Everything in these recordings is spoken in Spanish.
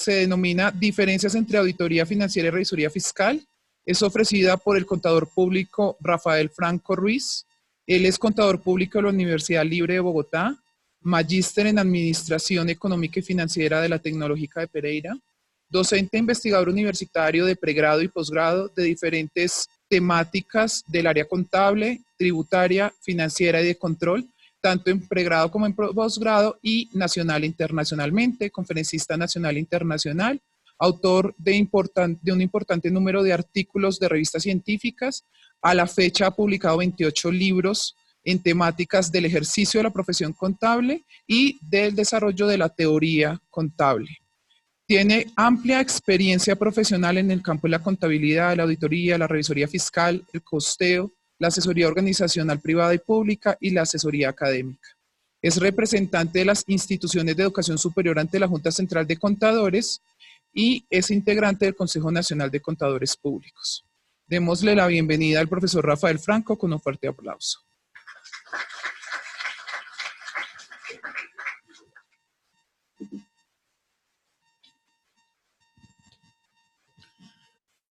se denomina Diferencias entre Auditoría Financiera y Revisoría Fiscal. Es ofrecida por el contador público Rafael Franco Ruiz. Él es contador público de la Universidad Libre de Bogotá, magíster en Administración Económica y Financiera de la Tecnológica de Pereira, docente e investigador universitario de pregrado y posgrado de diferentes temáticas del área contable, tributaria, financiera y de control, tanto en pregrado como en posgrado, y nacional e internacionalmente, conferencista nacional e internacional, autor de un importante número de artículos de revistas científicas. A la fecha ha publicado 28 libros en temáticas del ejercicio de la profesión contable y del desarrollo de la teoría contable. Tiene amplia experiencia profesional en el campo de la contabilidad, la auditoría, la revisoría fiscal, el costeo, la asesoría organizacional privada y pública y la asesoría académica. Es representante de las instituciones de educación superior ante la Junta Central de Contadores y es integrante del Consejo Nacional de Contadores Públicos. Démosle la bienvenida al profesor Rafael Franco con un fuerte aplauso.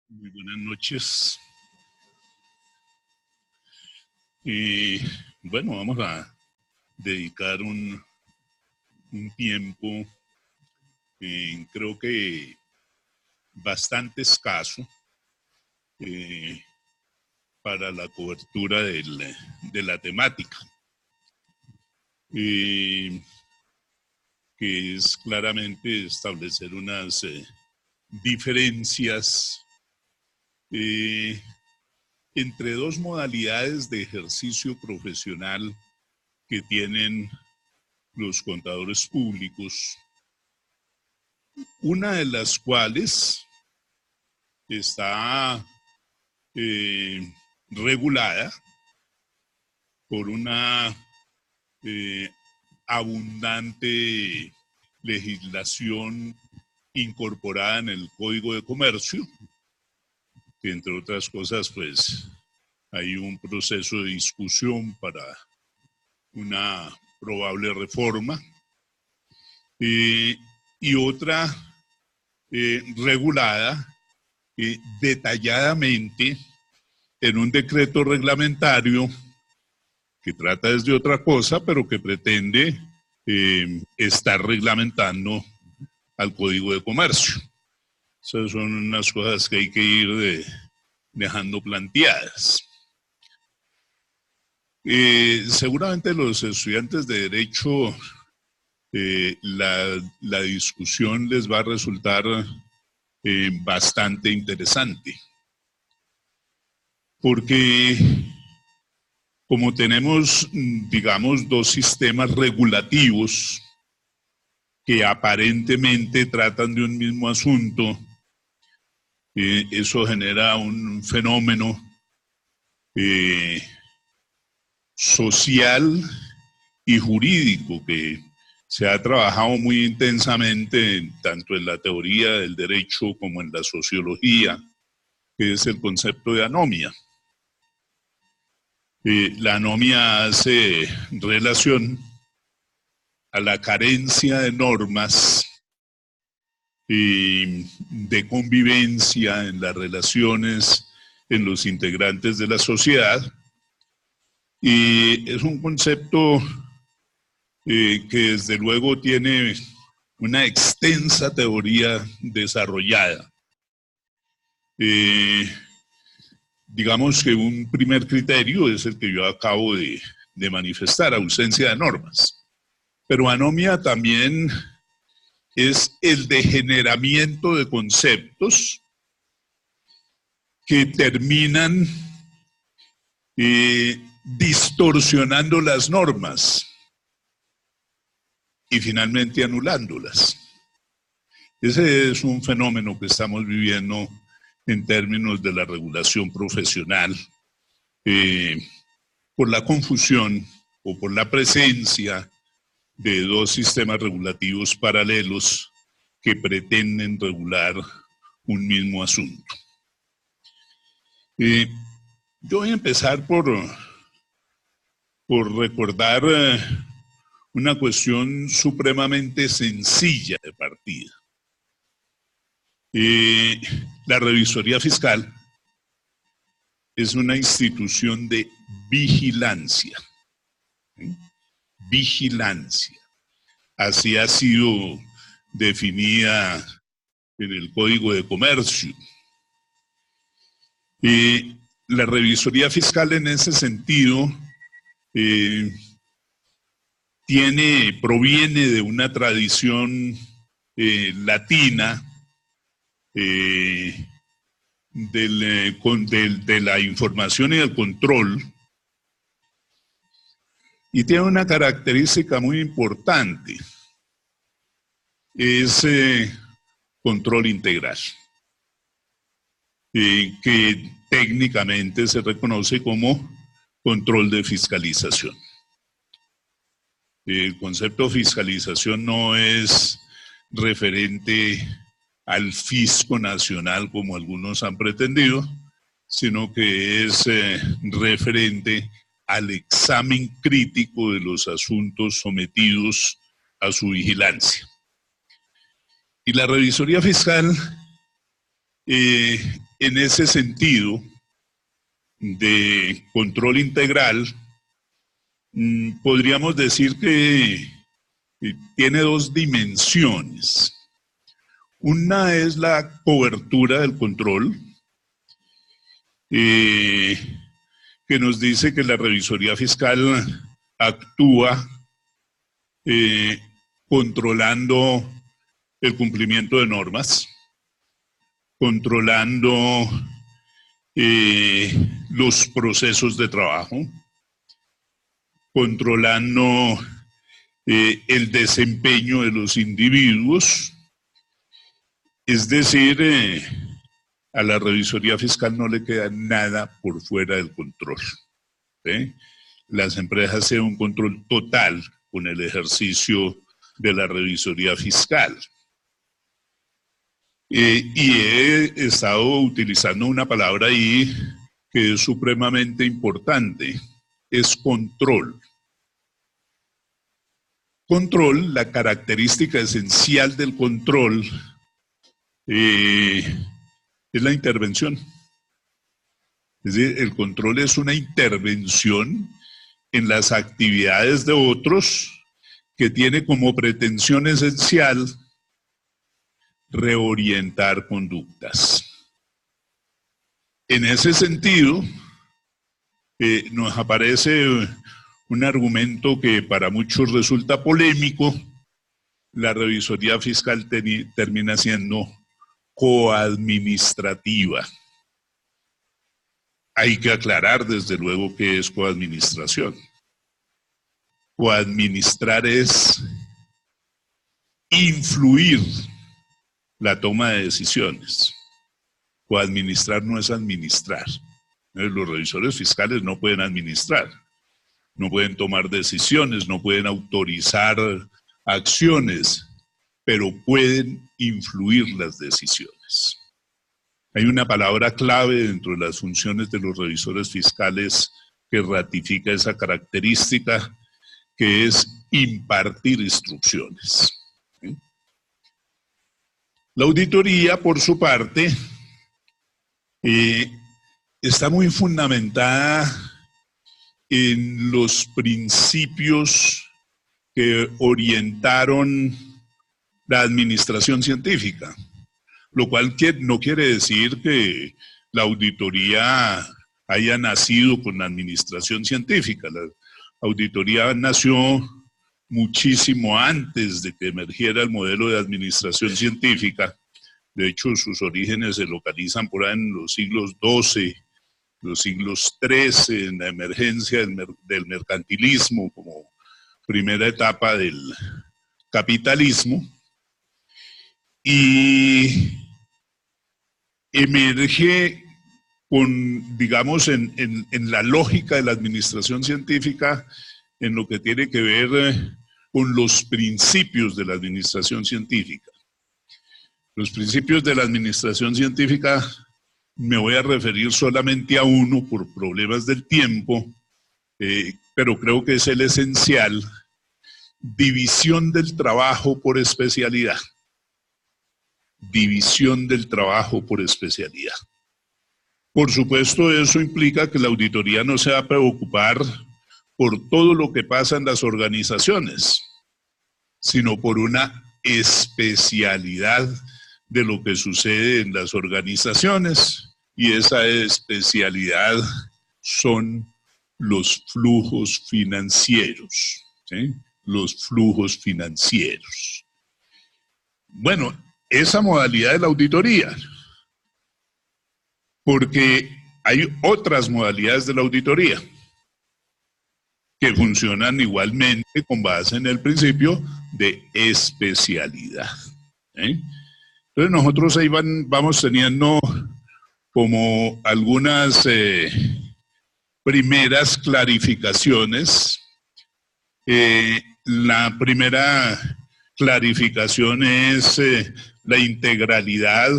Muy buenas noches. Bueno, vamos a dedicar un tiempo, creo que bastante escaso, para la cobertura de la temática, que es claramente establecer unas diferencias entre dos modalidades de ejercicio profesional que tienen los contadores públicos, una de las cuales está regulada por una abundante legislación incorporada en el Código de Comercio, que entre otras cosas, pues, hay un proceso de discusión para una probable reforma, y otra regulada detalladamente en un decreto reglamentario que trata desde otra cosa, pero que pretende estar reglamentando al Código de Comercio. Esas son unas cosas que hay que ir dejando planteadas. Seguramente los estudiantes de Derecho, la discusión les va a resultar bastante interesante, porque como tenemos, digamos, dos sistemas regulativos que aparentemente tratan de un mismo asunto, eso genera un fenómeno social y jurídico que se ha trabajado muy intensamente tanto en la teoría del derecho como en la sociología, que es el concepto de anomia. La anomia hace relación a la carencia de normas de convivencia en las relaciones en los integrantes de la sociedad, y es un concepto que desde luego tiene una extensa teoría desarrollada. Digamos que un primer criterio es el que yo acabo de manifestar, ausencia de normas. Pero anomia también es el degeneramiento de conceptos que terminan distorsionando las normas y finalmente anulándolas. Ese es un fenómeno que estamos viviendo en términos de la regulación profesional, por la confusión o por la presencia de dos sistemas regulativos paralelos que pretenden regular un mismo asunto. Yo voy a empezar por recordar una cuestión supremamente sencilla de partida. La revisoría fiscal es una institución de vigilancia. ¿Sí? Vigilancia. Así ha sido definida en el Código de Comercio. La revisoría fiscal en ese sentido proviene de una tradición latina de la información y del control, y tiene una característica muy importante, es control integral, que técnicamente se reconoce como control de fiscalización. El concepto de fiscalización no es referente al fisco nacional como algunos han pretendido, sino que es referente al examen crítico de los asuntos sometidos a su vigilancia. Y la revisoría fiscal, en ese sentido de control integral, podríamos decir que tiene dos dimensiones. Una es la cobertura del control, que nos dice que la revisoría fiscal actúa controlando el cumplimiento de normas, controlando los procesos de trabajo, controlando el desempeño de los individuos. Es decir, a la revisoría fiscal no le queda nada por fuera del control. Las empresas hacen un control total con el ejercicio de la revisoría fiscal. Y he estado utilizando una palabra ahí que es supremamente importante, es control. Control, la característica esencial del control es la intervención. Es decir, el control es una intervención en las actividades de otros que tiene como pretensión esencial reorientar conductas. En ese sentido, nos aparece un argumento que para muchos resulta polémico. La revisoría fiscal termina siendo coadministrativa. Hay que aclarar desde luego qué es coadministración. Coadministrar es influir la toma de decisiones. Coadministrar no es administrar. Los revisores fiscales no pueden administrar, no pueden tomar decisiones, no pueden autorizar acciones, pero pueden influir las decisiones. Hay una palabra clave dentro de las funciones de los revisores fiscales que ratifica esa característica, que es impartir instrucciones. La auditoría, por su parte, está muy fundamentada en los principios que orientaron la administración científica, lo cual no quiere decir que la auditoría haya nacido con la administración científica. La auditoría nació muchísimo antes de que emergiera el modelo de administración científica. De hecho, sus orígenes se localizan por ahí en los siglos XII, los siglos XIII, en la emergencia del mercantilismo como primera etapa del capitalismo, y emerge con, digamos, en la lógica de la administración científica, en lo que tiene que ver con los principios de la administración científica. Los principios de la administración científica, me voy a referir solamente a uno por problemas del tiempo, pero creo que es el esencial: división del trabajo por especialidad. división del trabajo por especialidad. Por supuesto, eso implica que la auditoría no se va a preocupar por todo lo que pasa en las organizaciones, sino por una especialidad de lo que sucede en las organizaciones, y esa especialidad son los flujos financieros, ¿sí? Los flujos financieros. Bueno, esa modalidad de la auditoría, porque hay otras modalidades de la auditoría que funcionan igualmente con base en el principio de especialidad, ¿eh? Entonces nosotros ahí vamos teniendo como algunas primeras clarificaciones. La primera clarificación es la integralidad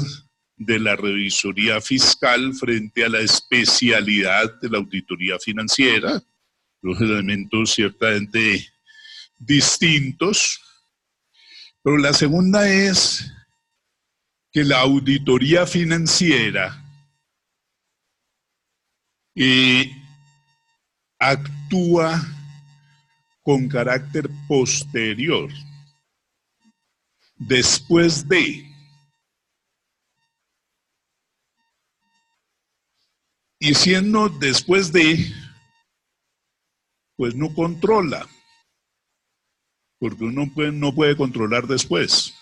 de la revisoría fiscal frente a la especialidad de la auditoría financiera, los elementos ciertamente distintos. Pero la segunda es que la auditoría financiera actúa con carácter posterior, después de, y siendo después de, pues no controla, porque uno no puede controlar después.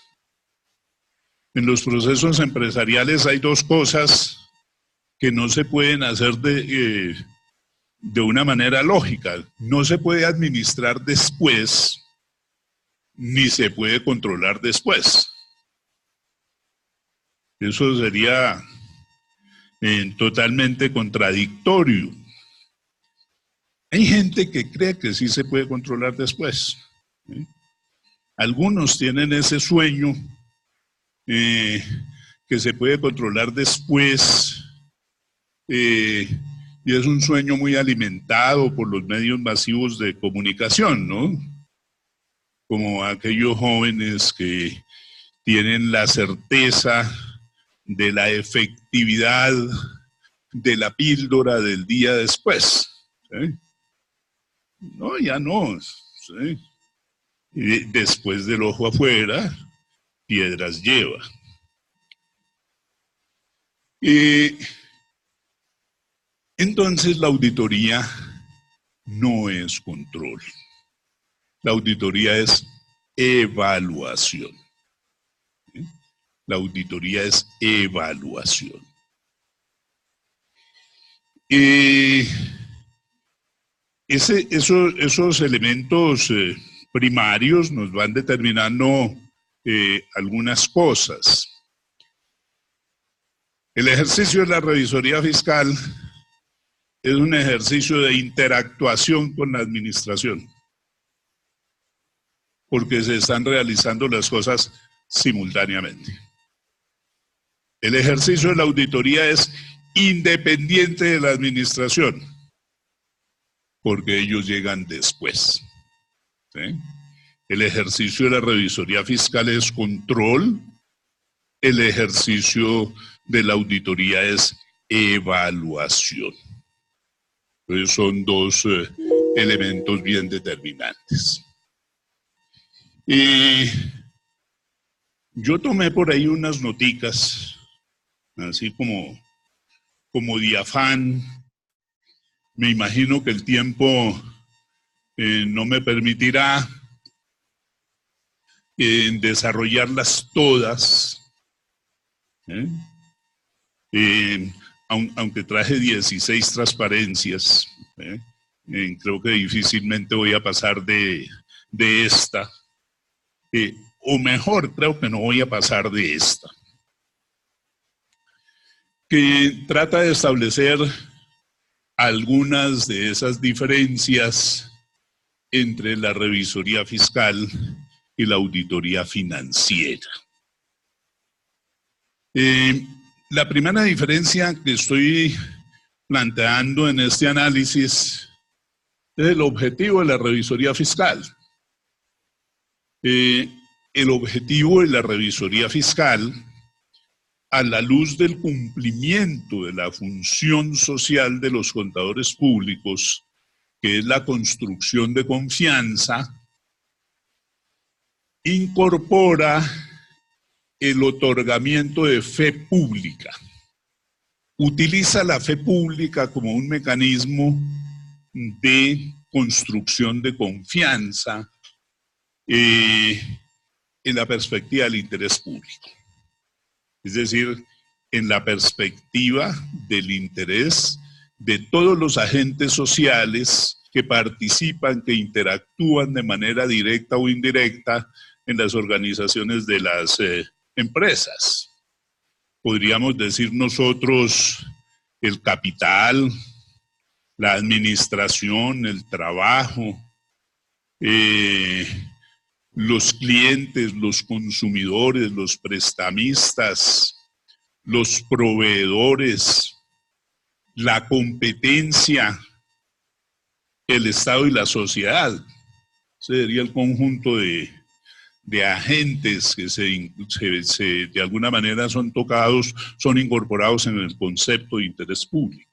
En los procesos empresariales hay dos cosas que no se pueden hacer de una manera lógica. No se puede administrar después, ni se puede controlar después. Eso sería totalmente contradictorio. Hay gente que cree que sí se puede controlar después, ¿sí? Algunos tienen ese sueño que se puede controlar después, y es un sueño muy alimentado por los medios masivos de comunicación, ¿no? Como aquellos jóvenes que tienen la certeza de la efectividad de la píldora del día después, ¿sí? No, ya no, ¿sí? Y después del ojo afuera, piedras lleva. Entonces la auditoría no es control. La auditoría es evaluación. ¿Sí? La auditoría es evaluación. Esos elementos primarios nos van determinando algunas cosas. El ejercicio de la revisoría fiscal es un ejercicio de interactuación con la administración, porque se están realizando las cosas simultáneamente. El ejercicio de la auditoría es independiente de la administración, porque ellos llegan después, ¿sí? El ejercicio de la revisoría fiscal es control, el ejercicio de la auditoría es evaluación. Entonces son dos elementos bien determinantes. Yo tomé por ahí unas noticas, así como de afán. Me imagino que el tiempo no me permitirá desarrollarlas todas, aunque traje 16 transparencias, creo que difícilmente voy a pasar de esta, o mejor, creo que no voy a pasar de esta, que trata de establecer algunas de esas diferencias entre la revisoría fiscal y la auditoría financiera. La primera diferencia que estoy planteando en este análisis es el objetivo de la revisoría fiscal. El objetivo de la revisoría fiscal a la luz del cumplimiento de la función social de los contadores públicos, que es la construcción de confianza, incorpora el otorgamiento de fe pública. Utiliza la fe pública como un mecanismo de construcción de confianza en la perspectiva del interés público. Es decir, en la perspectiva del interés de todos los agentes sociales que participan, que interactúan de manera directa o indirecta en las organizaciones de las empresas. Podríamos decir nosotros el capital, la administración, el trabajo, los clientes, los consumidores, los prestamistas, los proveedores, la competencia, el Estado y la sociedad. Ese sería el conjunto de agentes que de alguna manera son tocados, son incorporados en el concepto de interés público.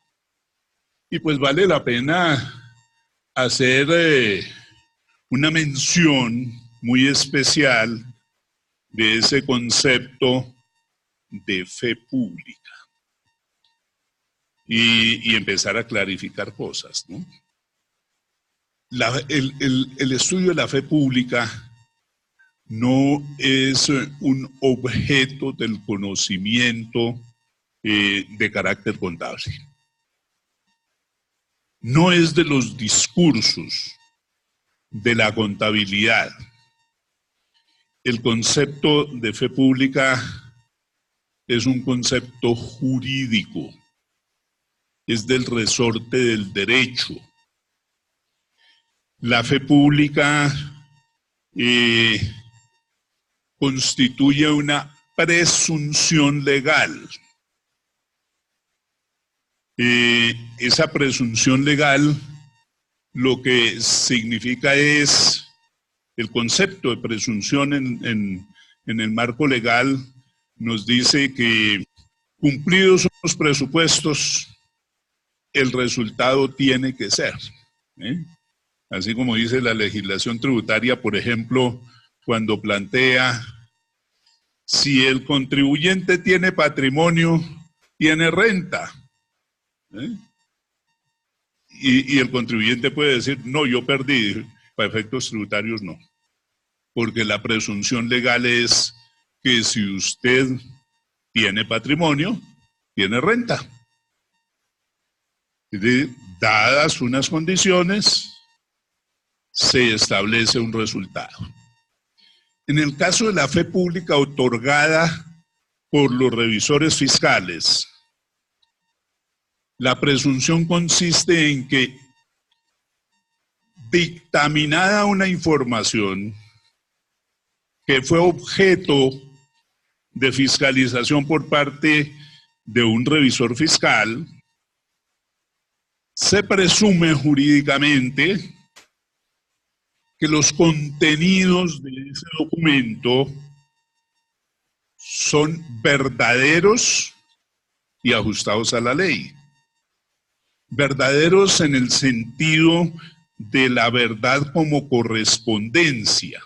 Y pues vale la pena hacer una mención muy especial de ese concepto de fe pública y empezar a clarificar cosas, ¿no? El estudio de la fe pública no es un objeto del conocimiento de carácter contable. No es de los discursos de la contabilidad. El concepto de fe pública es un concepto jurídico, es del resorte del derecho. La fe pública constituye una presunción legal. Esa presunción legal lo que significa es el concepto de presunción en el marco legal nos dice que cumplidos los presupuestos, el resultado tiene que ser. Así como dice la legislación tributaria, por ejemplo, cuando plantea si el contribuyente tiene patrimonio, tiene renta. Y el contribuyente puede decir, no, yo perdí, para efectos tributarios no. Porque la presunción legal es que si usted tiene patrimonio, tiene renta. Dadas unas condiciones, se establece un resultado. En el caso de la fe pública otorgada por los revisores fiscales, la presunción consiste en que, dictaminada una información que fue objeto de fiscalización por parte de un revisor fiscal, se presume jurídicamente que los contenidos de ese documento son verdaderos y ajustados a la ley. Verdaderos en el sentido de la verdad como correspondencia.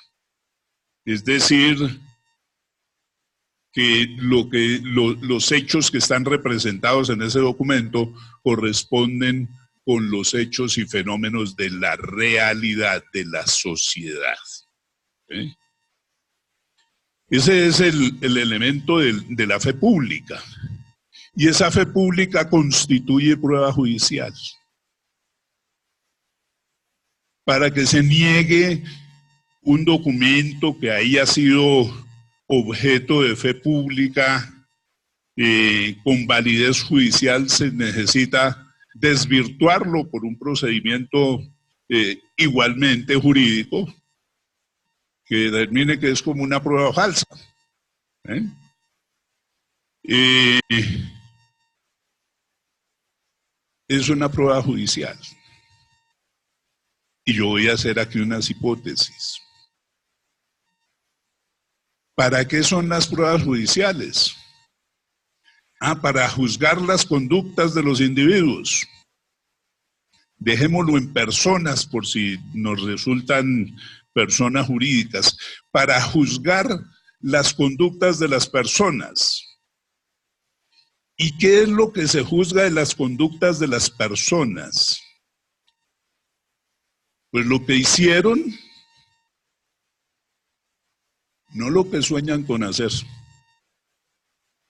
Es decir, que los hechos que están representados en ese documento corresponden con los hechos y fenómenos de la realidad de la sociedad. Ese es el elemento de la fe pública. Y esa fe pública constituye prueba judicial. Para que se niegue un documento que haya sido objeto de fe pública con validez judicial, se necesita desvirtuarlo por un procedimiento igualmente jurídico que determine que es como una prueba falsa. Es una prueba judicial. Y yo voy a hacer aquí unas hipótesis. ¿Para qué son las pruebas judiciales? Para juzgar las conductas de los individuos. Dejémoslo en personas por si nos resultan personas jurídicas. Para juzgar las conductas de las personas. ¿Y qué es lo que se juzga de las conductas de las personas? Pues lo que hicieron, no lo que sueñan con hacer.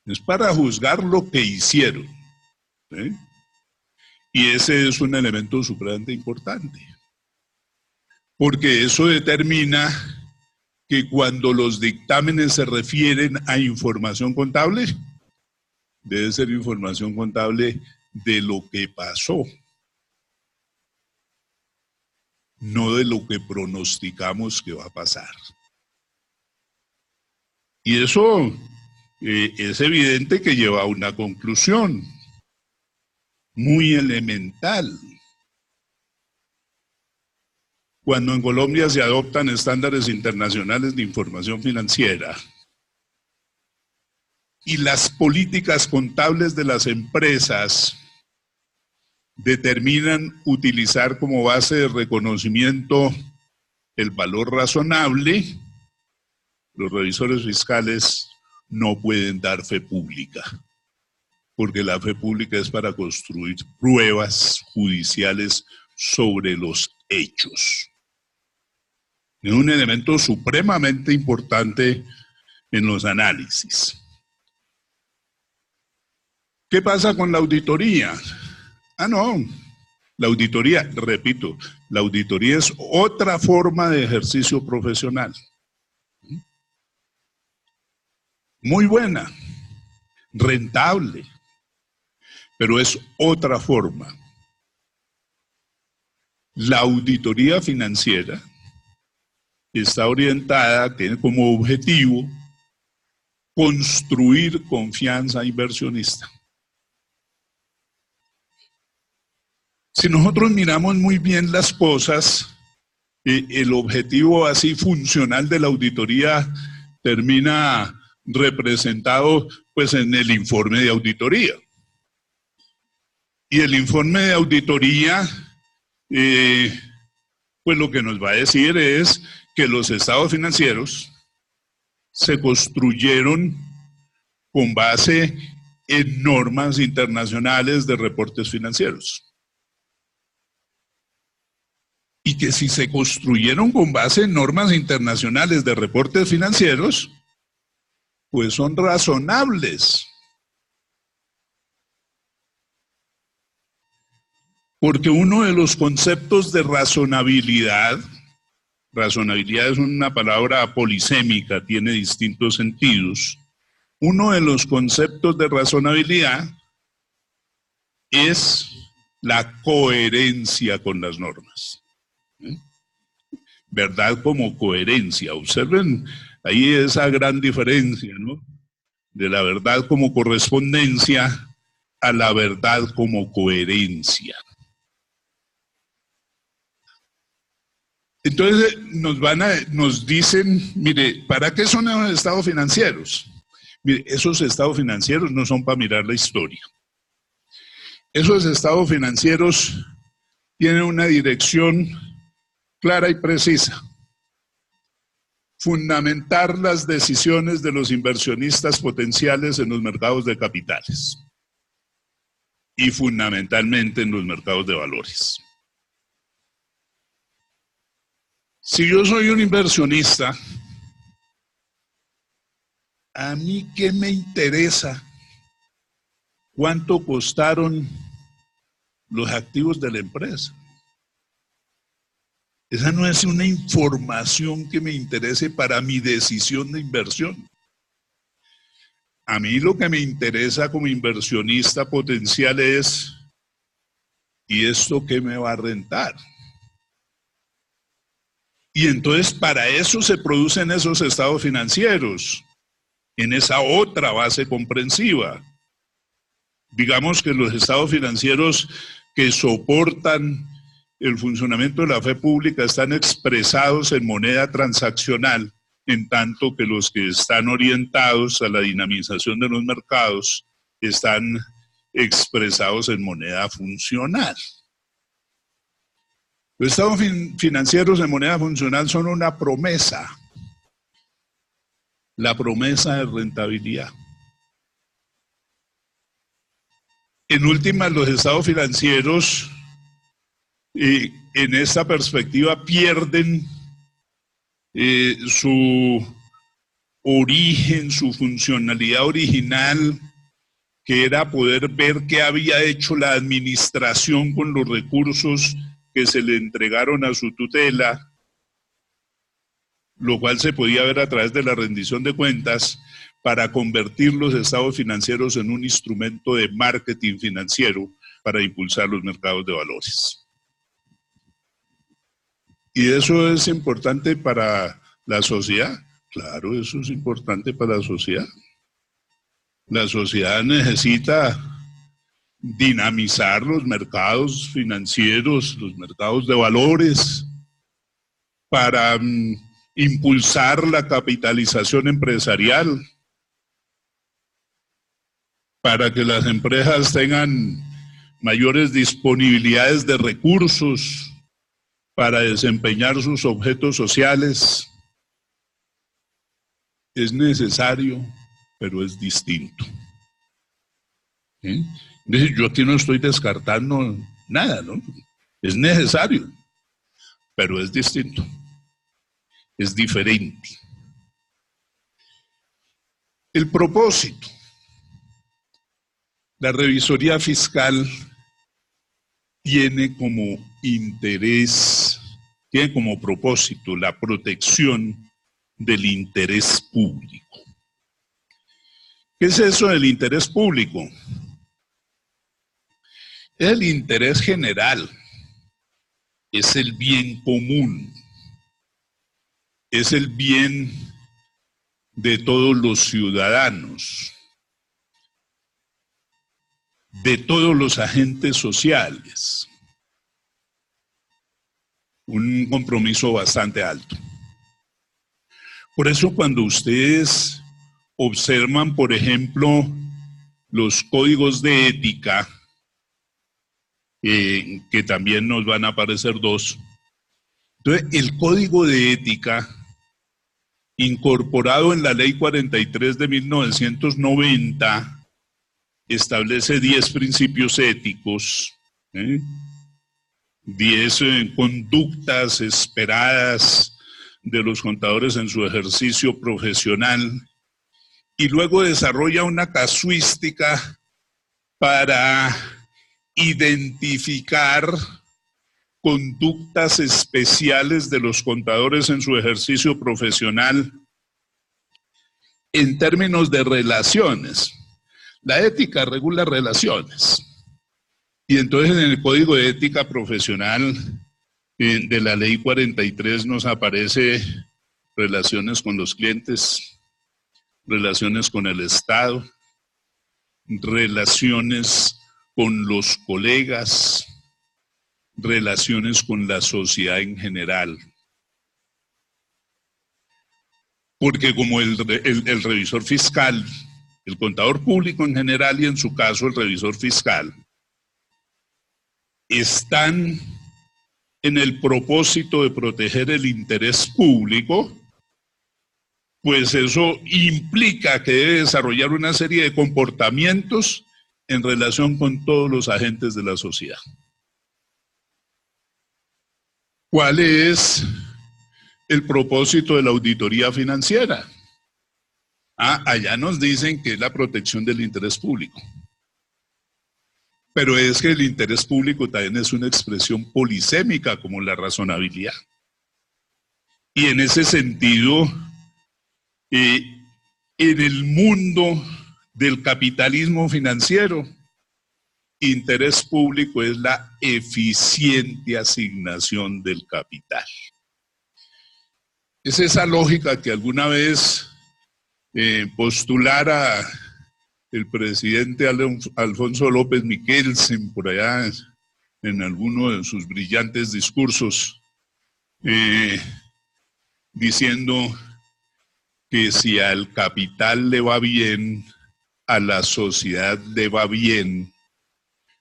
Es para juzgar lo que hicieron. ¿Sí? Y ese es un elemento supremamente importante. Porque eso determina que cuando los dictámenes se refieren a información contable, debe ser información contable de lo que pasó, no de lo que pronosticamos que va a pasar. Y eso es evidente que lleva a una conclusión muy elemental. Cuando en Colombia se adoptan estándares internacionales de información financiera y las políticas contables de las empresas determinan utilizar como base de reconocimiento el valor razonable, los revisores fiscales no pueden dar fe pública, porque la fe pública es para construir pruebas judiciales sobre los hechos. Es un elemento supremamente importante en los análisis. ¿Qué pasa con la auditoría? No, la auditoría, repito, la auditoría es otra forma de ejercicio profesional. Muy buena, rentable, pero es otra forma. La auditoría financiera está orientada, tiene como objetivo construir confianza inversionista. Si nosotros miramos muy bien las cosas, el objetivo así funcional de la auditoría termina representado pues en el informe de auditoría. Y el informe de auditoría, pues lo que nos va a decir es que los estados financieros se construyeron con base en normas internacionales de reportes financieros. Y que si se construyeron con base en normas internacionales de reportes financieros, pues son razonables. Porque uno de los conceptos de razonabilidad es una palabra polisémica, tiene distintos sentidos. Uno de los conceptos de razonabilidad es la coherencia con las normas. Verdad como coherencia. Observen ahí esa gran diferencia, ¿no? De la verdad como correspondencia a la verdad como coherencia. Entonces nos dicen, mire, ¿para qué son los estados financieros? Mire, esos estados financieros no son para mirar la historia. Esos estados financieros tienen una dirección clara y precisa. Fundamentar las decisiones de los inversionistas potenciales en los mercados de capitales y fundamentalmente en los mercados de valores. Si yo soy un inversionista, ¿a mí qué me interesa? ¿Cuánto costaron los activos de la empresa? Esa no es una información que me interese para mi decisión de inversión. A mí lo que me interesa como inversionista potencial es, ¿y esto qué me va a rentar? Y entonces para eso se producen esos estados financieros, en esa otra base comprensiva. Digamos que los estados financieros que soportan el funcionamiento de la fe pública están expresados en moneda transaccional, en tanto que los que están orientados a la dinamización de los mercados están expresados en moneda funcional. Los estados financieros en moneda funcional son una promesa, la promesa de rentabilidad. En últimas, los estados financieros en esta perspectiva pierden su origen, su funcionalidad original, que era poder ver qué había hecho la administración con los recursos que se le entregaron a su tutela, lo cual se podía ver a través de la rendición de cuentas, para convertir los estados financieros en un instrumento de marketing financiero para impulsar los mercados de valores. ¿Y eso es importante para la sociedad? Claro, eso es importante para la sociedad. La sociedad necesita dinamizar los mercados financieros, los mercados de valores, para impulsar la capitalización empresarial, para que las empresas tengan mayores disponibilidades de recursos para desempeñar sus objetos sociales. Es necesario, pero es distinto. Yo aquí no estoy descartando nada, ¿no? Es necesario, pero es distinto. Es diferente. El propósito. La revisoría fiscal tiene como interés, tiene como propósito la protección del interés público. ¿Qué es eso del interés público? Es el interés general, es el bien común, es el bien de todos los ciudadanos, de todos los agentes sociales. Un compromiso bastante alto. Por eso cuando ustedes observan, por ejemplo, los códigos de ética, que también nos van a aparecer dos. Entonces, el código de ética, incorporado en la Ley 43 de 1990, establece 10 principios éticos, 10 conductas esperadas de los contadores en su ejercicio profesional, y luego desarrolla una casuística para identificar conductas especiales de los contadores en su ejercicio profesional en términos de relaciones. La ética regula relaciones. Y entonces en el Código de Ética Profesional de la Ley 43 nos aparece relaciones con los clientes, relaciones con el Estado, relaciones con los colegas, relaciones con la sociedad en general. Porque como el revisor fiscal, el contador público en general y en su caso el revisor fiscal, están en el propósito de proteger el interés público, pues eso implica que debe desarrollar una serie de comportamientos en relación con todos los agentes de la sociedad. ¿Cuál es el propósito de la auditoría financiera? Allá nos dicen que es la protección del interés público. Pero es que el interés público también es una expresión polisémica como la razonabilidad. Y en ese sentido, en el mundo del capitalismo financiero, interés público es la eficiente asignación del capital. Es esa lógica que alguna vez postulara el presidente Alfonso López Michelsen por allá en alguno de sus brillantes discursos, diciendo que si al capital le va bien, a la sociedad le va bien,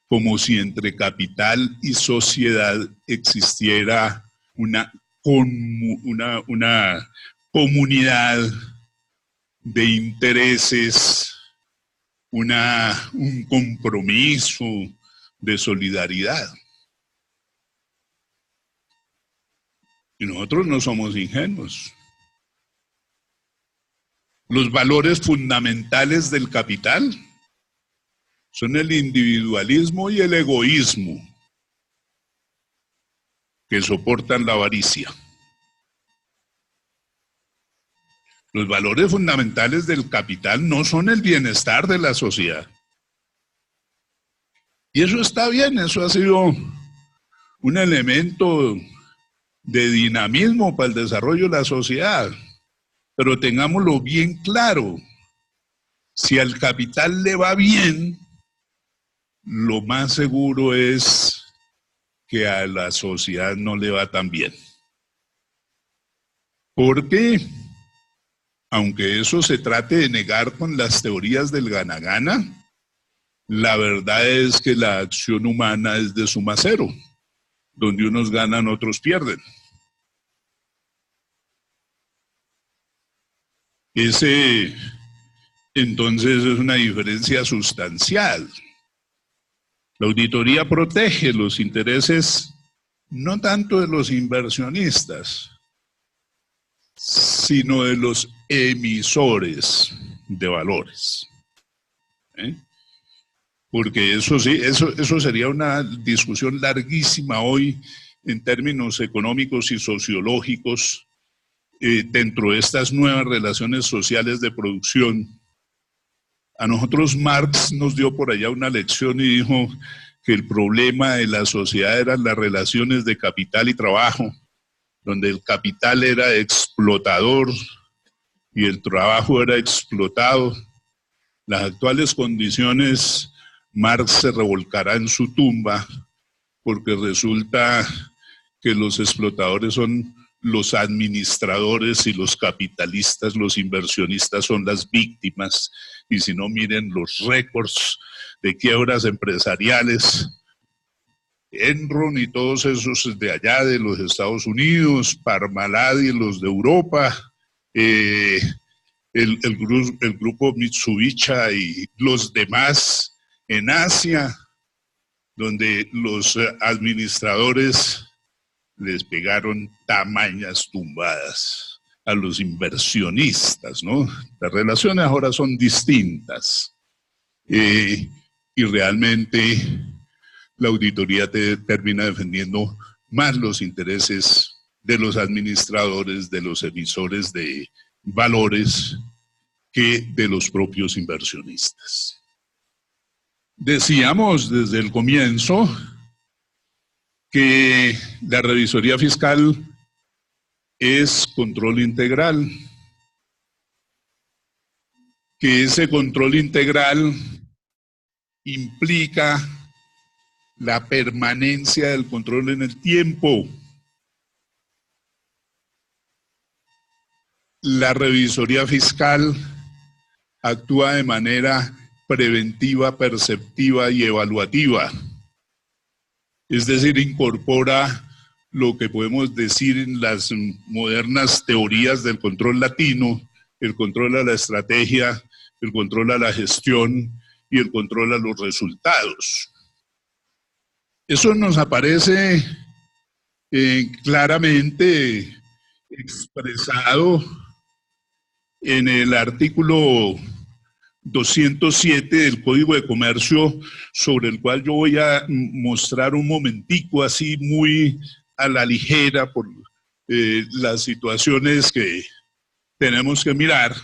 como si entre capital y sociedad existiera una comunidad de intereses, un compromiso de solidaridad. Y nosotros no somos ingenuos. Los valores fundamentales del capital son el individualismo y el egoísmo, que soportan la avaricia. Los valores fundamentales del capital no son el bienestar de la sociedad. Y eso está bien, eso ha sido un elemento de dinamismo para el desarrollo de la sociedad. Pero tengámoslo bien claro, si al capital le va bien, lo más seguro es que a la sociedad no le va tan bien. Porque, aunque eso se trate de negar con las teorías del gana-gana, la verdad es que la acción humana es de suma cero, donde unos ganan, otros pierden. Ese, entonces, es una diferencia sustancial. La auditoría protege los intereses no tanto de los inversionistas, sino de los emisores de valores. Porque eso sí, eso sería una discusión larguísima hoy en términos económicos y sociológicos dentro de estas nuevas relaciones sociales de producción. A nosotros Marx nos dio por allá una lección y dijo que el problema de la sociedad eran las relaciones de capital y trabajo, donde el capital era explotador y el trabajo era explotado. Las actuales condiciones, Marx se revolcará en su tumba, porque resulta que los explotadores son los administradores y los capitalistas, los inversionistas son las víctimas. Y si no, miren los récords de quiebras empresariales. Enron y todos esos de allá de los Estados Unidos, Parmalat y los de Europa, el grupo Mitsubishi y los demás en Asia, donde los administradores les pegaron tamañas tumbadas a los inversionistas, ¿no? Las relaciones ahora son distintas y realmente la auditoría termina defendiendo más los intereses de los administradores, de los emisores de valores, que de los propios inversionistas. Decíamos desde el comienzo que la revisoría fiscal es control integral, que ese control integral implica la permanencia del control en el tiempo. La revisoría fiscal actúa de manera preventiva, perceptiva y evaluativa. Es decir, incorpora lo que podemos decir en las modernas teorías del control latino, el control a la estrategia, el control a la gestión y el control a los resultados. Eso nos aparece claramente expresado en el artículo 207 del Código de Comercio, sobre el cual yo voy a mostrar un momentico así muy a la ligera por las situaciones que tenemos que mirar.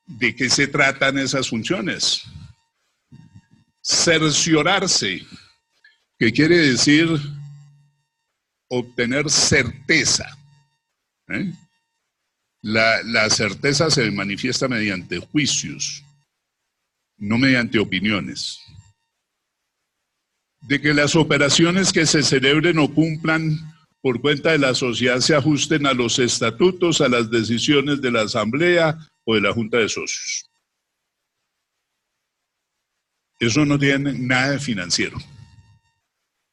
¿De qué se tratan esas funciones? Cerciorarse, que quiere decir obtener certeza. La certeza se manifiesta mediante juicios, no mediante opiniones. De que las operaciones que se celebren o cumplan por cuenta de la sociedad se ajusten a los estatutos, a las decisiones de la asamblea, o de la junta de socios. Eso no tiene nada de financiero,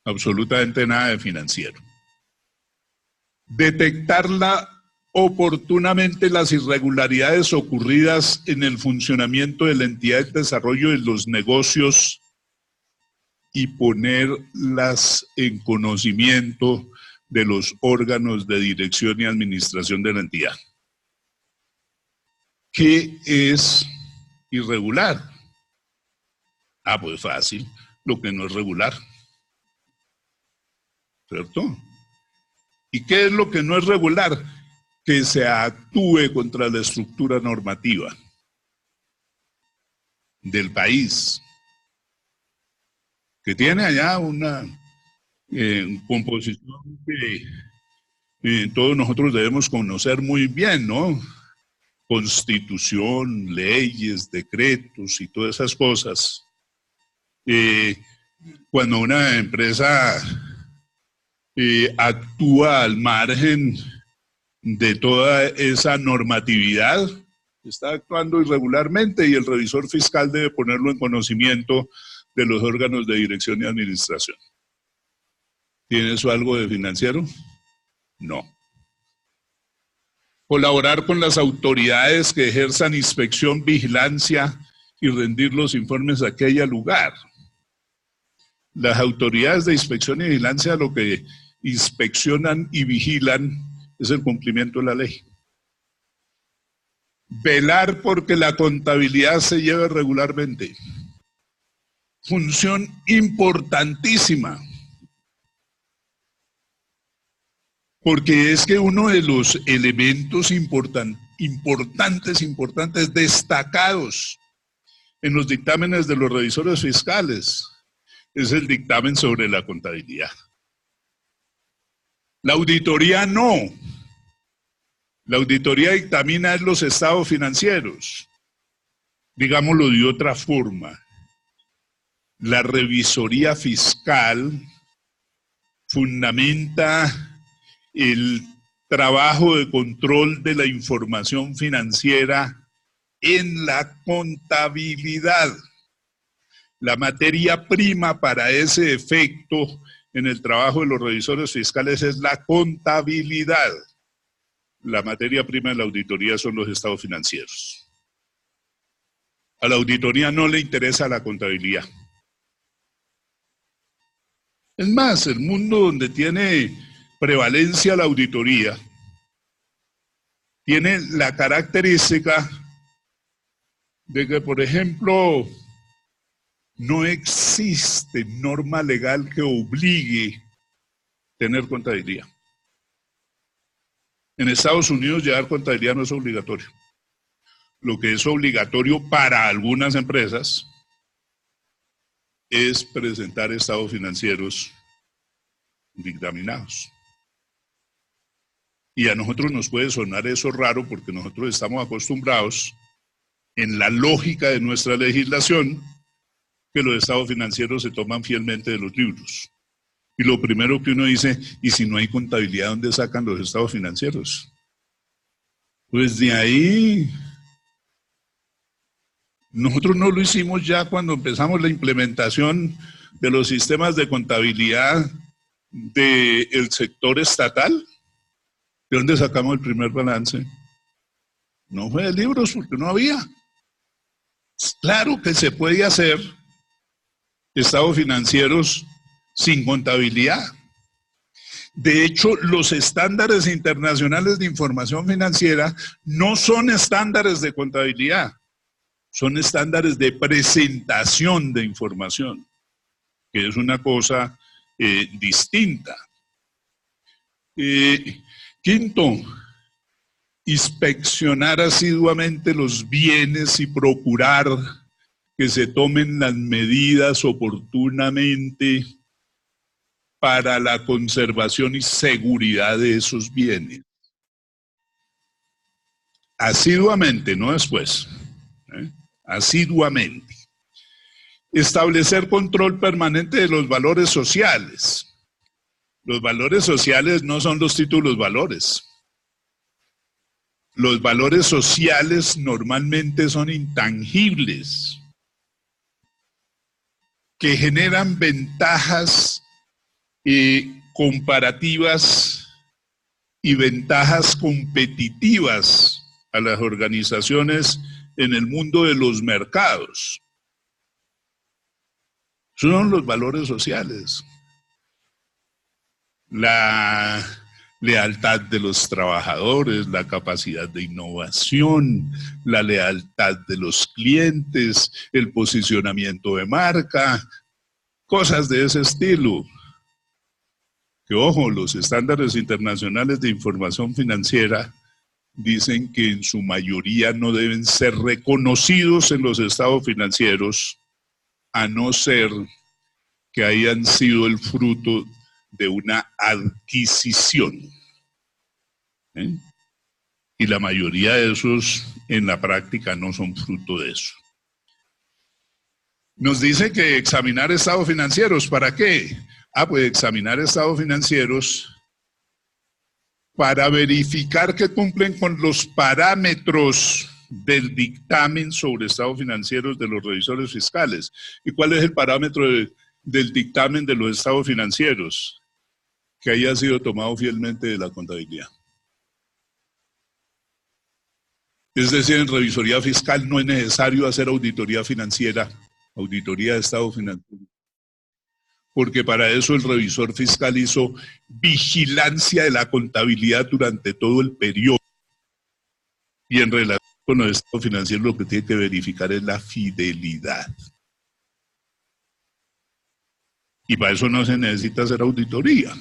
absolutamente nada de financiero. Detectarla oportunamente las irregularidades ocurridas en el funcionamiento de la entidad de desarrollo de los negocios y ponerlas en conocimiento de los órganos de dirección y administración de la entidad. ¿Qué es irregular? Ah, pues fácil, lo que no es regular, ¿cierto? ¿Y qué es lo que no es regular? Que se actúe contra la estructura normativa del país, que tiene allá una composición que todos nosotros debemos conocer muy bien, ¿no? Constitución, leyes, decretos y todas esas cosas. Cuando una empresa actúa al margen de toda esa normatividad, está actuando irregularmente y el revisor fiscal debe ponerlo en conocimiento de los órganos de dirección y administración. ¿Tiene eso algo de financiero? No. Colaborar con las autoridades que ejerzan inspección, vigilancia y rendir los informes a que haya lugar. Las autoridades de inspección y vigilancia lo que inspeccionan y vigilan es el cumplimiento de la ley. Velar porque la contabilidad se lleve regularmente. Función importantísima. Porque es que uno de los elementos importantes, destacados en los dictámenes de los revisores fiscales, es el dictamen sobre la contabilidad. La auditoría no. La auditoría dictamina los estados financieros. Digámoslo de otra forma. La revisoría fiscal fundamenta el trabajo de control de la información financiera en la contabilidad. La materia prima para ese efecto en el trabajo de los revisores fiscales es la contabilidad. La materia prima de la auditoría son los estados financieros. A la auditoría no le interesa la contabilidad. Es más, el mundo donde tiene prevalencia la auditoría tiene la característica de que, por ejemplo, no existe norma legal que obligue a tener contabilidad. En Estados Unidos llevar contabilidad no es obligatorio. Lo que es obligatorio para algunas empresas es presentar estados financieros dictaminados. Y a nosotros nos puede sonar eso raro porque nosotros estamos acostumbrados en la lógica de nuestra legislación que los estados financieros se toman fielmente de los libros. Y lo primero que uno dice, ¿y si no hay contabilidad, dónde sacan los estados financieros? Pues de ahí, nosotros no lo hicimos ya cuando empezamos la implementación de los sistemas de contabilidad del sector estatal. ¿De dónde sacamos el primer balance? No fue de libros porque no había. Claro que se puede hacer estados financieros sin contabilidad. De hecho, los estándares internacionales de información financiera no son estándares de contabilidad, son estándares de presentación de información, que es una cosa distinta. Quinto, inspeccionar asiduamente los bienes y procurar que se tomen las medidas oportunamente para la conservación y seguridad de esos bienes. Asiduamente, no después. Asiduamente. Establecer control permanente de los valores sociales. Los valores sociales no son los títulos valores. Los valores sociales normalmente son intangibles, que generan ventajas comparativas y ventajas competitivas a las organizaciones en el mundo de los mercados. Son los valores sociales. La lealtad de los trabajadores, la capacidad de innovación, la lealtad de los clientes, el posicionamiento de marca, cosas de ese estilo. Que ojo, los estándares internacionales de información financiera dicen que en su mayoría no deben ser reconocidos en los estados financieros, a no ser que hayan sido el fruto de una adquisición. Y la mayoría de esos en la práctica no son fruto de eso. Nos dice que examinar estados financieros, ¿para qué? Pues examinar estados financieros para verificar que cumplen con los parámetros del dictamen sobre estados financieros de los revisores fiscales. ¿Y cuál es el parámetro del dictamen de los estados financieros? Que haya sido tomado fielmente de la contabilidad. Es decir, en revisoría fiscal no es necesario hacer auditoría financiera, auditoría de estado financiero, porque para eso el revisor fiscal hizo vigilancia de la contabilidad durante todo el periodo. Y en relación con los estados financieros lo que tiene que verificar es la fidelidad. Y para eso no se necesita hacer auditoría.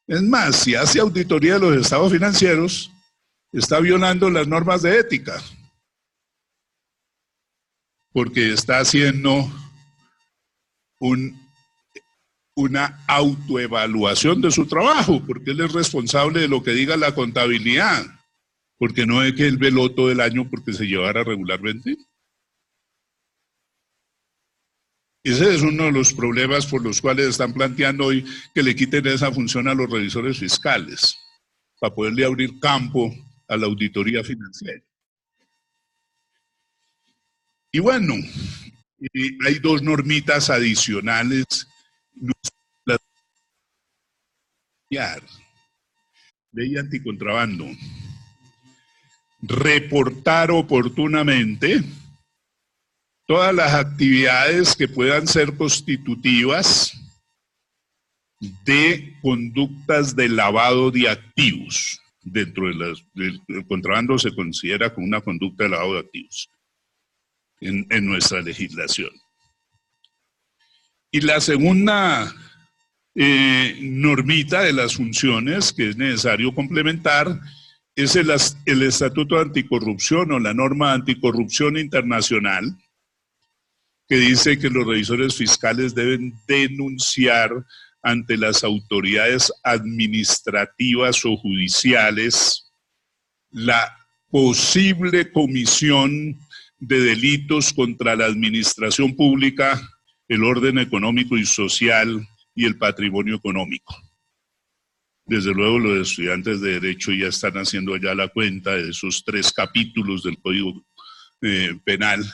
Es más, si hace auditoría de los estados financieros, está violando las normas de ética, porque está haciendo una autoevaluación de su trabajo, porque él es responsable de lo que diga la contabilidad, porque no es que él veló todo el año porque se llevara regularmente. Ese es uno de los problemas por los cuales están planteando hoy que le quiten esa función a los revisores fiscales, para poderle abrir campo a la auditoría financiera. Y bueno, hay dos normitas adicionales. Ley anticontrabando. Reportar oportunamente todas las actividades que puedan ser constitutivas de conductas de lavado de activos. Dentro del contrabando se considera como una conducta de lavado de activos en nuestra legislación. Y la segunda normita de las funciones que es necesario complementar es el Estatuto Anticorrupción o la norma anticorrupción internacional, que dice que los revisores fiscales deben denunciar ante las autoridades administrativas o judiciales la posible comisión de delitos contra la administración pública, el orden económico y social y el patrimonio económico. Desde luego los estudiantes de Derecho ya están haciendo ya la cuenta de esos 3 capítulos del Código Penal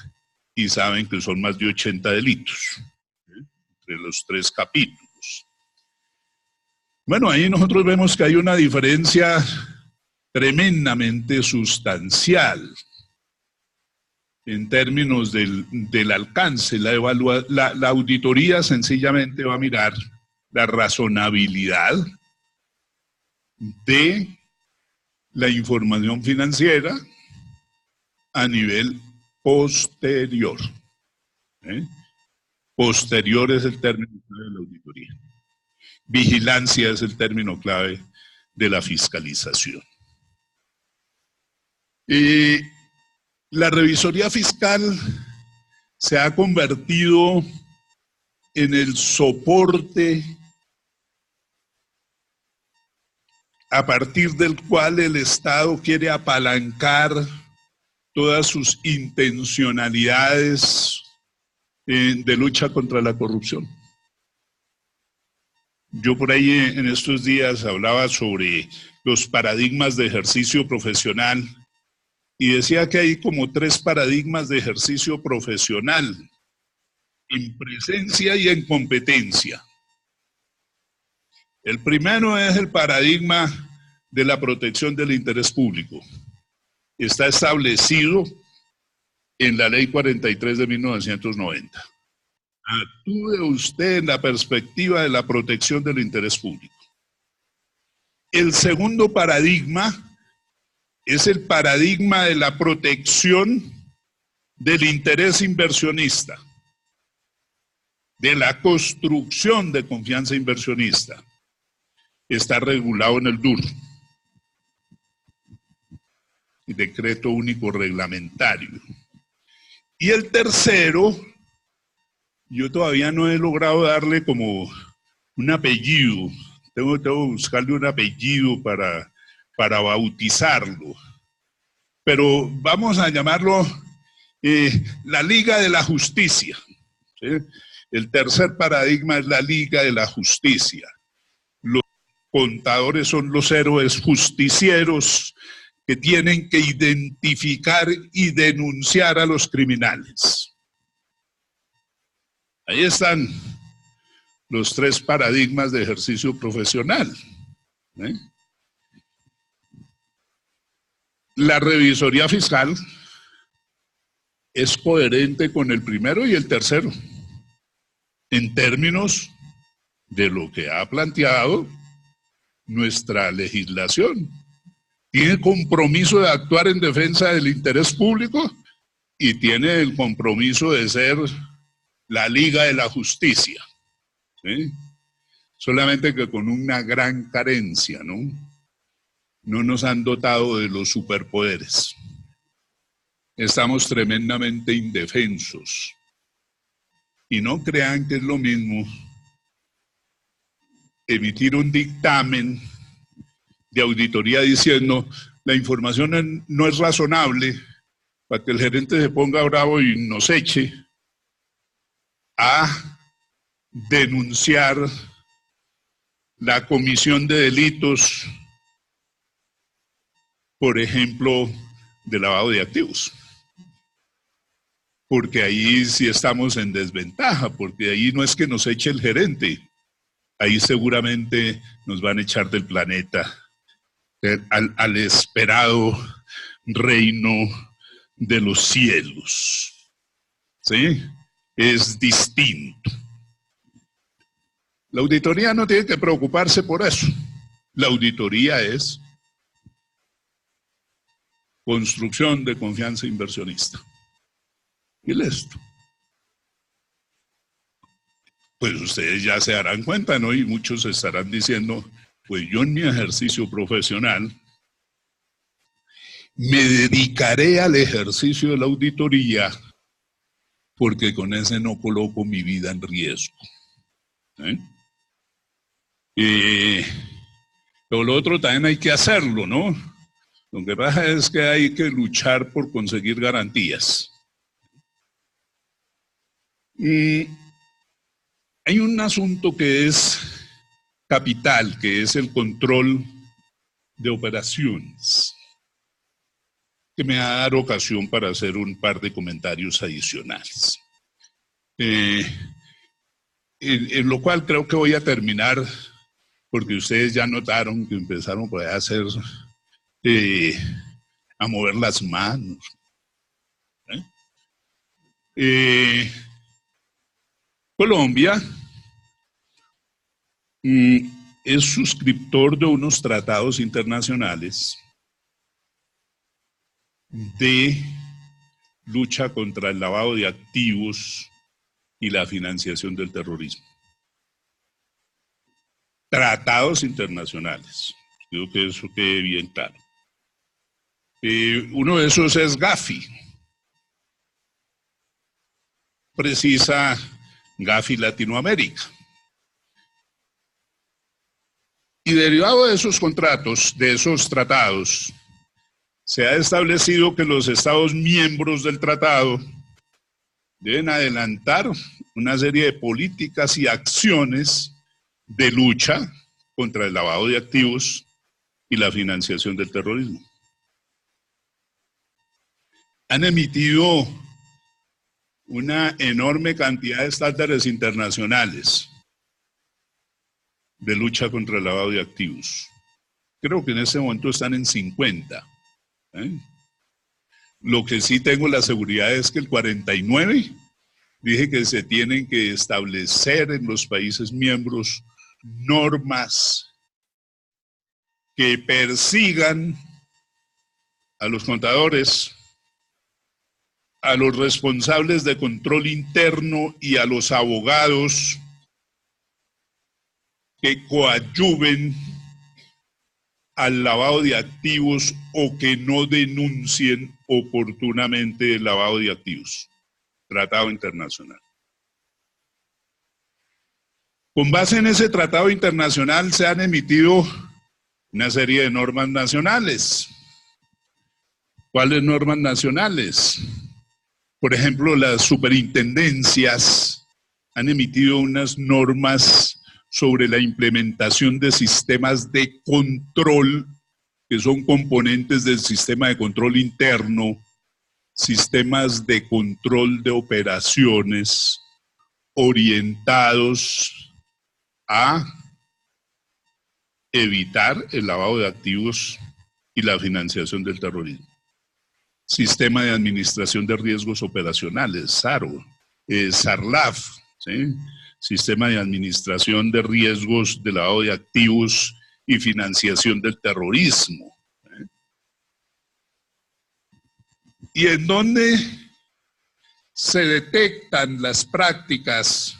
y saben que son más de 80 delitos, entre los 3 capítulos. Bueno, ahí nosotros vemos que hay una diferencia tremendamente sustancial en términos del alcance. La auditoría sencillamente va a mirar la razonabilidad de la información financiera a nivel posterior. Posterior es el término clave de la auditoría. Vigilancia es el término clave de la fiscalización. La revisoría fiscal se ha convertido en el soporte a partir del cual el Estado quiere apalancar todas sus intencionalidades de lucha contra la corrupción. Yo por ahí en estos días hablaba sobre los paradigmas de ejercicio profesional y decía que hay como 3 paradigmas de ejercicio profesional: en presencia y en competencia. El primero es el paradigma de la protección del interés público. Está establecido en la Ley 43 de 1990. Actúe usted en la perspectiva de la protección del interés público. El segundo paradigma es el paradigma de la protección del interés inversionista, de la construcción de confianza inversionista. Está regulado en el DUR, el Decreto Único Reglamentario. Y el tercero, yo todavía no he logrado darle como un apellido, tengo que buscarle un apellido para bautizarlo, pero vamos a llamarlo la Liga de la Justicia, ¿sí? El tercer paradigma es la Liga de la Justicia. Los contadores son los héroes justicieros que tienen que identificar y denunciar a los criminales. Ahí están los 3 paradigmas de ejercicio profesional. La revisoría fiscal es coherente con el primero y el tercero, en términos de lo que ha planteado nuestra legislación. Tiene compromiso de actuar en defensa del interés público y tiene el compromiso de ser la Liga de la Justicia, ¿sí? Solamente que con una gran carencia, ¿no? No nos han dotado de los superpoderes. Estamos tremendamente indefensos. Y no crean que es lo mismo emitir un dictamen de auditoría diciendo la información no es razonable para que el gerente se ponga bravo y nos eche, a denunciar la comisión de delitos, por ejemplo, de lavado de activos. Porque ahí sí estamos en desventaja, porque ahí no es que nos eche el gerente, ahí seguramente nos van a echar del planeta al esperado reino de los cielos. ¿Sí? Es distinto. La auditoría no tiene que preocuparse por eso. La auditoría es construcción de confianza inversionista. Y listo. Pues ustedes ya se darán cuenta, ¿no? Y muchos estarán diciendo, pues yo en mi ejercicio profesional me dedicaré al ejercicio de la auditoría porque con ese no coloco mi vida en riesgo. Pero lo otro también hay que hacerlo, ¿no? Lo que pasa es que hay que luchar por conseguir garantías. Y hay un asunto que es capital, que es el control de operaciones, que me va a dar ocasión para hacer un par de comentarios adicionales. En lo cual creo que voy a terminar, porque ustedes ya notaron que empezaron a hacer, a mover las manos. Colombia es suscriptor de unos tratados internacionales de lucha contra el lavado de activos y la financiación del terrorismo. Tratados internacionales, creo que eso quede bien claro. Uno de esos es Gafi. Precisa Gafi Latinoamérica. Y derivado de esos contratos, de esos tratados, se ha establecido que los Estados miembros del tratado deben adelantar una serie de políticas y acciones de lucha contra el lavado de activos y la financiación del terrorismo. Han emitido una enorme cantidad de estándares internacionales de lucha contra el lavado de activos. Creo que en este momento están en 50. Lo que sí tengo la seguridad es que el 49 dije que se tienen que establecer en los países miembros normas que persigan a los contadores, a los responsables de control interno y a los abogados que coadyuven al lavado de activos o que no denuncien oportunamente el lavado de activos. Tratado internacional. Con base en ese tratado internacional se han emitido una serie de normas nacionales. ¿Cuáles normas nacionales? Por ejemplo, las superintendencias han emitido unas normas sobre la implementación de sistemas de control que son componentes del sistema de control interno, sistemas de control de operaciones orientados a evitar el lavado de activos y la financiación del terrorismo. Sistema de Administración de Riesgos Operacionales, SARO, SARLAF, ¿sí? Sistema de Administración de Riesgos de Lavado de Activos y Financiación del Terrorismo. ¿Y en dónde se detectan las prácticas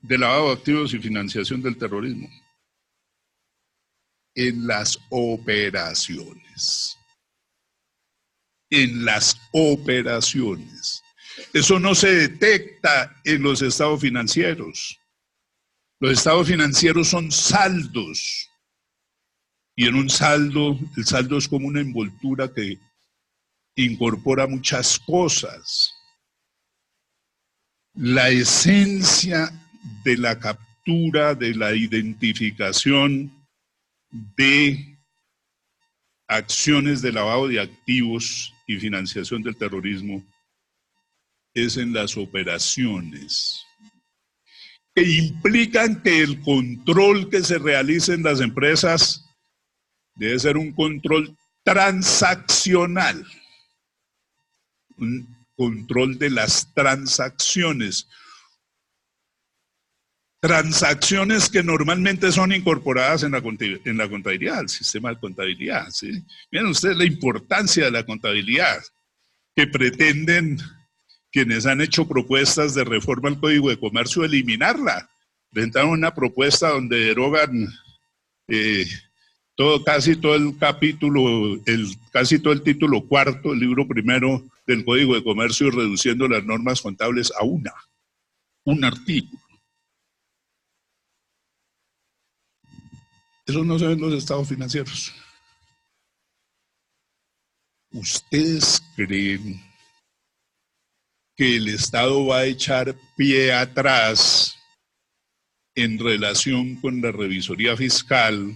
de lavado de activos y financiación del terrorismo? En las operaciones. En las operaciones. Eso no se detecta en los estados financieros. Los estados financieros son saldos. Y en un saldo, el saldo es como una envoltura que incorpora muchas cosas. La esencia de la captura, de la identificación de acciones de lavado de activos y financiación del terrorismo es en las operaciones, que implican que el control que se realice en las empresas debe ser un control transaccional, un control de las transacciones. Transacciones que normalmente son incorporadas en la contabilidad, el sistema de contabilidad, ¿sí? Miren ustedes la importancia de la contabilidad, que pretenden quienes han hecho propuestas de reforma al Código de Comercio eliminarla. Presentaron una propuesta donde derogan casi todo el capítulo, casi todo el título cuarto, el libro primero del Código de Comercio, reduciendo las normas contables a un artículo. Eso no se ve en los estados financieros. ¿Ustedes creen que el Estado va a echar pie atrás en relación con la revisoría fiscal,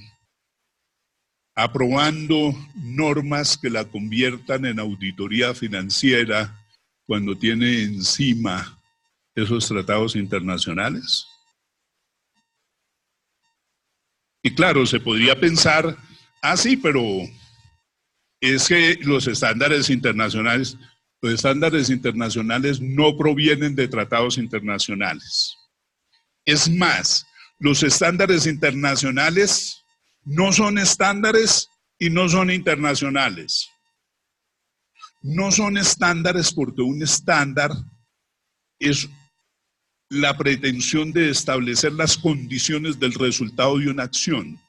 aprobando normas que la conviertan en auditoría financiera cuando tiene encima esos tratados internacionales? Y claro, se podría pensar, sí, pero es que los estándares internacionales no provienen de tratados internacionales. Es más, los estándares internacionales no son estándares y no son internacionales. No son estándares porque un estándar es la pretensión de establecer las condiciones del resultado de una acción.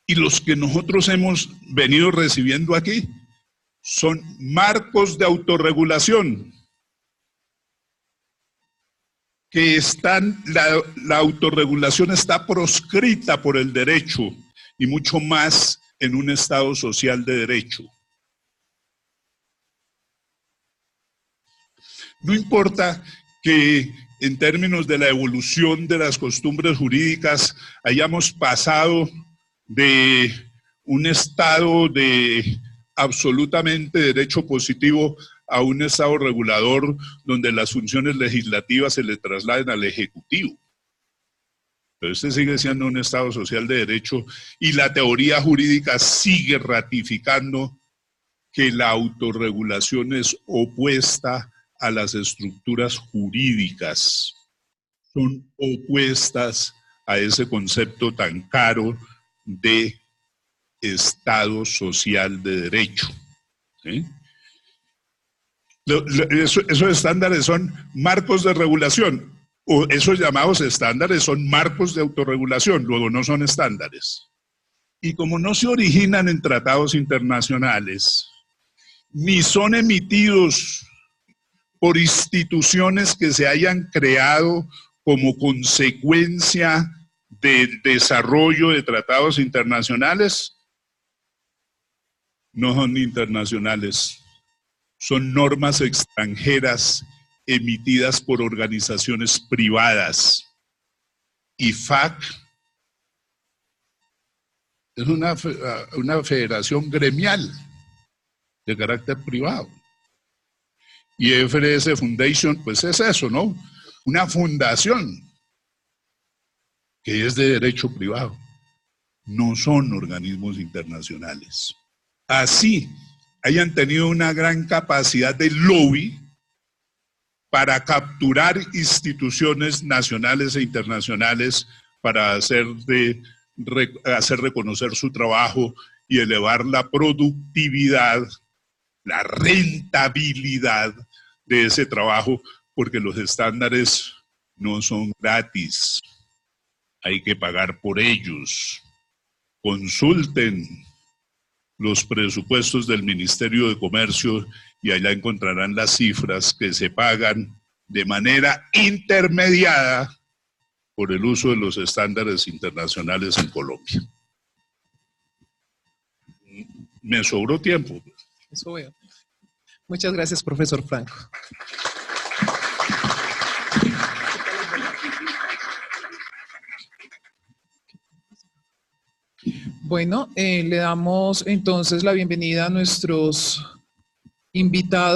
Y los que nosotros hemos venido recibiendo aquí son marcos de autorregulación que la autorregulación está proscrita por el derecho y mucho más en un Estado social de derecho. No importa que en términos de la evolución de las costumbres jurídicas, hayamos pasado de un estado de absolutamente derecho positivo a un estado regulador donde las funciones legislativas se le trasladen al Ejecutivo. Pero este sigue siendo un estado social de derecho y la teoría jurídica sigue ratificando que la autorregulación es opuesta a las estructuras jurídicas, son opuestas a ese concepto tan caro de Estado social de derecho. ¿Sí? Esos estándares son marcos de regulación, o esos llamados estándares son marcos de autorregulación, luego no son estándares. Y como no se originan en tratados internacionales, ni son emitidos por instituciones que se hayan creado como consecuencia del desarrollo de tratados internacionales, no son internacionales, son normas extranjeras emitidas por organizaciones privadas. IFAC es una federación gremial de carácter privado. Y FRS Foundation, pues es eso, ¿no? Una fundación que es de derecho privado. No son organismos internacionales. Así hayan tenido una gran capacidad de lobby para capturar instituciones nacionales e internacionales para hacer reconocer su trabajo y elevar la productividad, la rentabilidad de ese trabajo, porque los estándares no son gratis, hay que pagar por ellos. Consulten los presupuestos del Ministerio de Comercio y allá encontrarán las cifras que se pagan de manera intermediada por el uso de los estándares internacionales en Colombia. Me sobró tiempo. Eso veo. Muchas gracias, profesor Franco. Bueno, le damos entonces la bienvenida a nuestros invitados.